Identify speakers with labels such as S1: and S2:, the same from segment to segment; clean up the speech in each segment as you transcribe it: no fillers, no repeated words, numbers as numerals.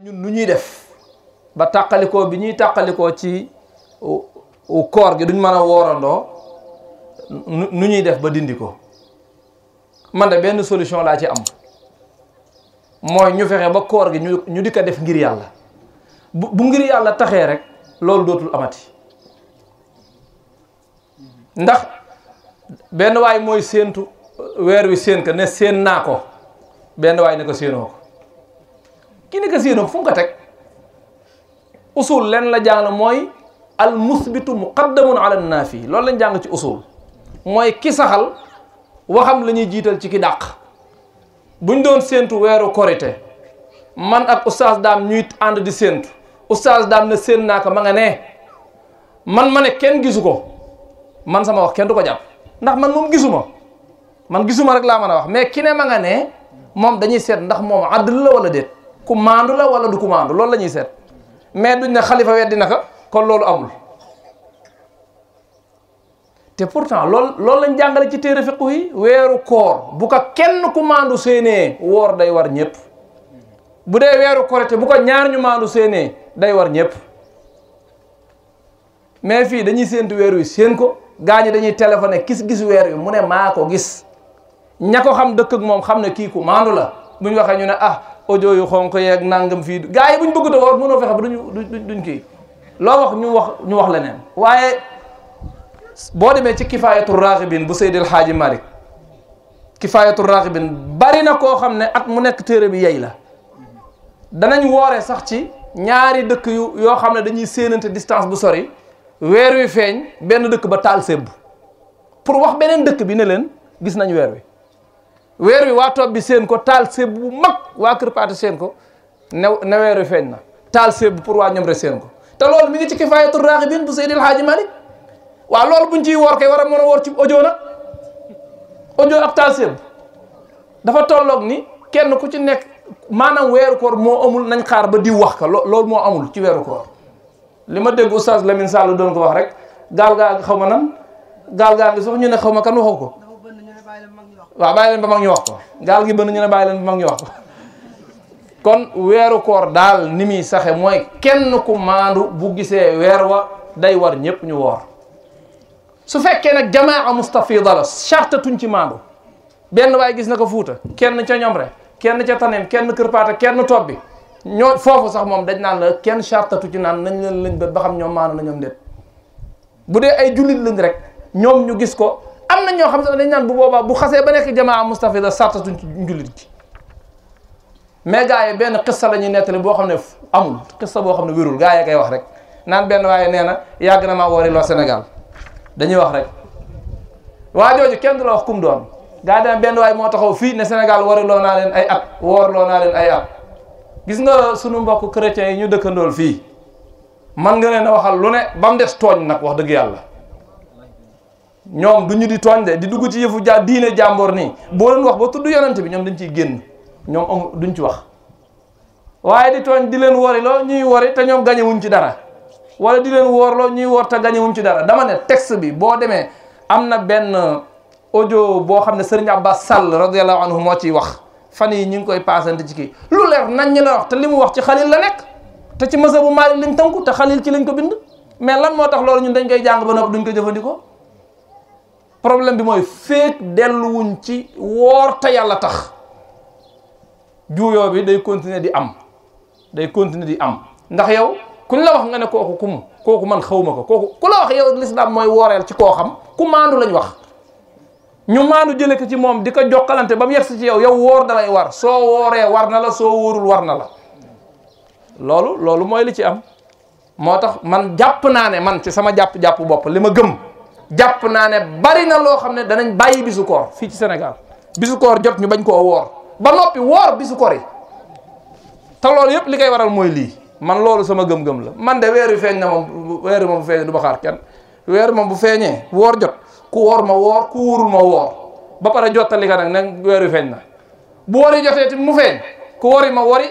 S1: ñun nu ñuy def ba tàqalikoo bi ñuy tàqalikoo ci koor gi duñ mën a woorandoo nu ñuy def ba dindi ko. man de benn solution laa ci am mooy ñu fexe ba koor gi ñu di ko def ngir yàlla bu ngir yàlla taxee rek loolu dootul amati. ndax benn waay mooy séentu weer wi séen ko ne séen naa ko benn waay ne ko séenoo ko ki ne ko séenoo ko fu mu ko teg usul len la jàng mooy al musbitu muqaddamun ala naafi loolu lañ jàng ci usul mooy ki saxal waxam la ñuy jiital ci ki dàq. buñ doon séentu weeru korite man ak oustaz daam ñuy ànd di séentu oustaz daam ne séen naa ko ma nga ne man ma ne kenn gisu ko man sama wax kenn du ko jàpp ndax man moom gisuma rek laa mën a wax mais ki ne ma nga ne moom dañuy seet ndax moom àddul la wala déet ku maandu la wala du ku maandu loolu la ñuy seet mais duñ ne xalifa weddi na ko kon loolu amul. te pourtant loolu lañ jàngale ci téere fiqh yi weeru koor bu ko kenn ku maandu séenee woor day war ñëpp bu dee weeru korite bu ko ñaar ñu maandu séenee day war ñëpp mais fii dañuy séentu weer wi séen ko gaa ñi dañuy téléphoné gis weer wi mu ne maa ko gis ña ko xam dëkk ak moom xam ne kii ku maandu la bu ñu waxee ñu ne audio yu xonk yeeg nangam fii gaa yi bu ñu bëgg a woor mënoo fexe ba duñ kii loo wax ñu wax leneen waaye boo demee ci kifaayatu raghibin bu Seydil Haaji Malick kifaayatu raghibin bari na koo xam ne at mu nekk téere bi yey la danañ woore sax ci ñaari dëkk yoo xam ne dañuy séenante distance bu sori weer wi feeñ benn dëkk ba taal sébb pour wax beneen dëkk bi ne leen gis nañ weer wi waa topp bi seen ko taal sébb bu mag waa Kër Paate seen ko ne weer wi feeñ na taal sébb pour waa ñoom rek seen ko te loolu mi ngi ci kifaayatu raghibin bu Seydil Haaji Malick waaw loolu buñ ciy woor kay war a mën a woor ci audio nag audio ak taal sébb dafa tolloog ni kenn ku ci nekk maanaam weeru koor moo amul nañ xaar ba diw wax ka loolu moo amul ci weeru koor li ma dégg oustaz Lamine Sall doon ko wax rek gaal gaa ngi xaw ma nan gaal gaa ngi sax ñu ne xaw ma kan waxu ko waaw bàyyi leen ba mag ñu wax ko gaal gi bënn ñu ne bàyyi leen ba mag ñu wax ko kon weeru koor daal ni muy saxe mooy kenn ku maandu bu gisee weer wa day war ñëpp ñu woor su fekkee nag jamaa mustafida la chartatuñ ci maandu benn waaye gis na ko Fuuta kenn ca ñoom rek kenn ca Taneem kenn Kër Paata kenn toog bi ñoo foofu sax moom dañ naan la kenn chartatu ci naan nañ leen lañ bët ba xam ñoom maandu na ñoom déet bu dee ay jullit lañ rek ñoom ñu gis ko am na ñoo xam sax dañ naan bu boobaa bu xasee ba nekk jamaa mustafida chartatuñ ci njullit gi mais gars yi benn xissa la ñuy nettali boo xam ne amul xissa boo xam ne wérul gars yi koy wax rek naan benn waaye nee na yàgg na maa woori loo Sénégal dañuy wax rek waa jooju kenn du la wax kum doon gaa dem benn waay moo taxaw fii ne Sénégal wariloo naa leen ay at woorloo naa leen ay at gis nga sunu mbokk chrétiens yi ñu dëkkandool fii man nga leen a waxal lu ne ba mu des tooñ nag wax dëgg yàlla ñoom du ñu di tooñ de di dugg ci yëfu diine jàmboor nii boo leen wax ba tudd yonent bi ñoom dañ ciy génn ñoom duñ ci wax waaye di tooñ di leen woriloo ñuy wori te ñoom gañewuñ ci dara wala di leen woorloo ñuy woor te gañewuñ ci dara dama ne texte bi boo demee am na benn audio boo xam ne Serigne Abbas Sall radiyallahu anhu moo ciy wax fan yi ñu ngi koy paasante ci kii lu leer nañ ñi la wax te li mu wax ci xalil la nekk te ci mazhabu Maalik lañ tënku te xalil ci lañ ko bind mais lan moo tax loolu ñun dañ koy jàng ba noppi duñ ko jëfandikoo problème bi mooy feek delluwuñ ci woor te yàlla tax juuyoo bi day continuer di am ndax yow kuñ la wax nga ne kooku man xawma ko kooku ku la wax yow l'islam mooy wooreel ci koo xam ku maandu lañ wax ñu maandu jële ko ci moom di ko jokkalante ba mu yegsi ci yow woor dalay war soo wooree war na la soo wóorul war na la loolu mooy li ci am moo tax man jàpp naa ne man ci sama jàpp bopp li ma gëm jàpp naa ne bari na loo xam ne danañ bàyyi bisu koor fii ci Sénégal bisu koor jot ñu bañ koo woor ba noppi woor bisu koor yi te loolu yëpp li koy waral mooy lii man loolu sama gëm-gëm la man de weer wi feeñ na moom weer wi moom bu feeñee du ma xaar kenn weer moom bu feeñee woor jot ku woor ma woor ku wóorul ma woor ba pare jottali ka nag ne weer wi feeñ na bu wori jotee ti mu feeñ ku wori ma wori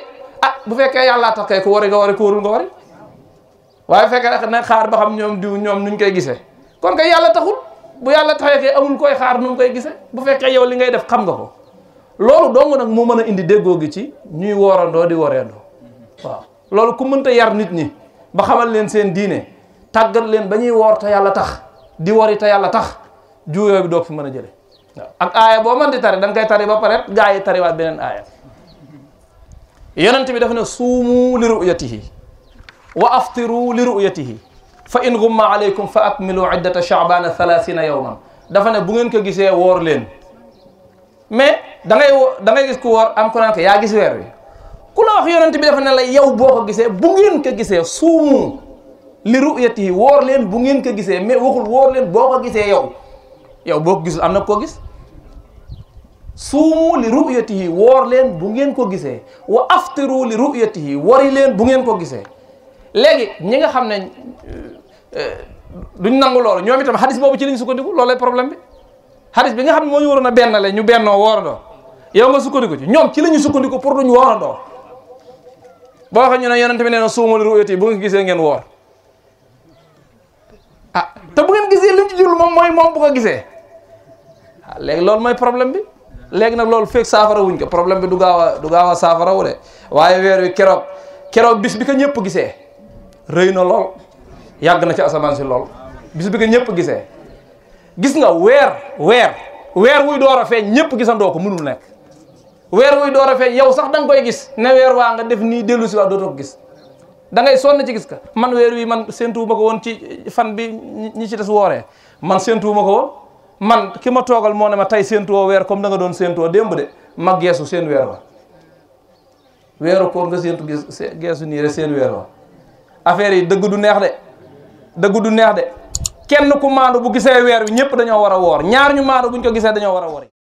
S1: bu fekkee yàllaa tax kay ku wori nga wori ku wóorul nga wori waaye fekkee nag xaar ba xam ñoom nuñ koy gisee kon kay yàlla taxul bu yàlla taxee kay amul koy xaar nu mu koy gisee bu fekkee yow li ngay def xam nga ko loolu dong nag moo mën a indi déggoo gi ci ñuy woorandoo di woreendoo waaw loolu ku mënta yar nit ñi ba xamal leen seen diine tàggat leen ba ñuy woor te yàlla tax di wori te yàlla tax juuyoo bi doog fi mën a jële waaw ak aaya boo mën di tari da nga koy tari ba pare gaa yi tariwaat beneen aaya yonent bi dafa ne suumu li ru'yatihi wa aftiru li ru'yatihi fa in gumma alaykum fa akmilu iddata sha'bana 30 yawman dafa ne bu ngeen ko gisee woor leen mais da ngay gis ku woor am ko naan ko yaa gis weer wi ku la wax yonent bi dafa ne la yow boo ko gisee bu ngeen ko gisee suumu li ru'yatihi woor leen bu ngeen ko gisee mais waxul woor leen boo ko gisee yow boo ko gisul am na koo gis suumu li ru'yatihi woor leen bu ngeen ko gisee wa aftiru li ru'yatihi wori leen bu ngeen ko gisee léegi ñi nga xam ne duñ nangu loolu ñoom itam xadis boobu ci liñ sukkandiku loolay problème bi xadis bi nga xam ne moo ñu waroon a bennale ñu bennoo woorandoo yow nga sukkandiku ci ñoom ci la ñu sukkandiku pour duñ woorandoo boo waxee ñu ne yonente bi nee na suumu li ru'yatihi bu ngeen gisee ngeen woor ah te bu ngeen gisee liñ ci jublu moom mooy moom bu ko gisee ah léegi loolu mooy problème bi léegi nag loolu fekk saafara wuñ ko problème bi du gaaw a saafara wu de waaye weer wi keroog bis bi ko ñëpp gisee rëy na lool yàgg na ci asamaan si lool bis bi ko ñëpp gisee gis nga weer wuy door a feeñ ñëpp gisandoo ko mënul nekk weer wuy door a feeñ yow sax da nga koy gis ne weer waa nga def nii dellu si waa dootoo ko gis da ngay sonn ci gis ka man weer wi man séentuwuma ko woon ci fan bi ñi ci des wooree man séentuwuma ko woon man ki ma toogal moo ne ma tey séentuwoo weer comme da nga doon séentuwoo démb de ma geesu seen weer wa weeru koor nga séentu geesu nii rek seen weer wa affaire yi dëgg du neex de kenn ku maandu bu gisee weer wi ñëpp dañoo war a woor ñaar ñu maandu buñ ko gisee dañoo war a woor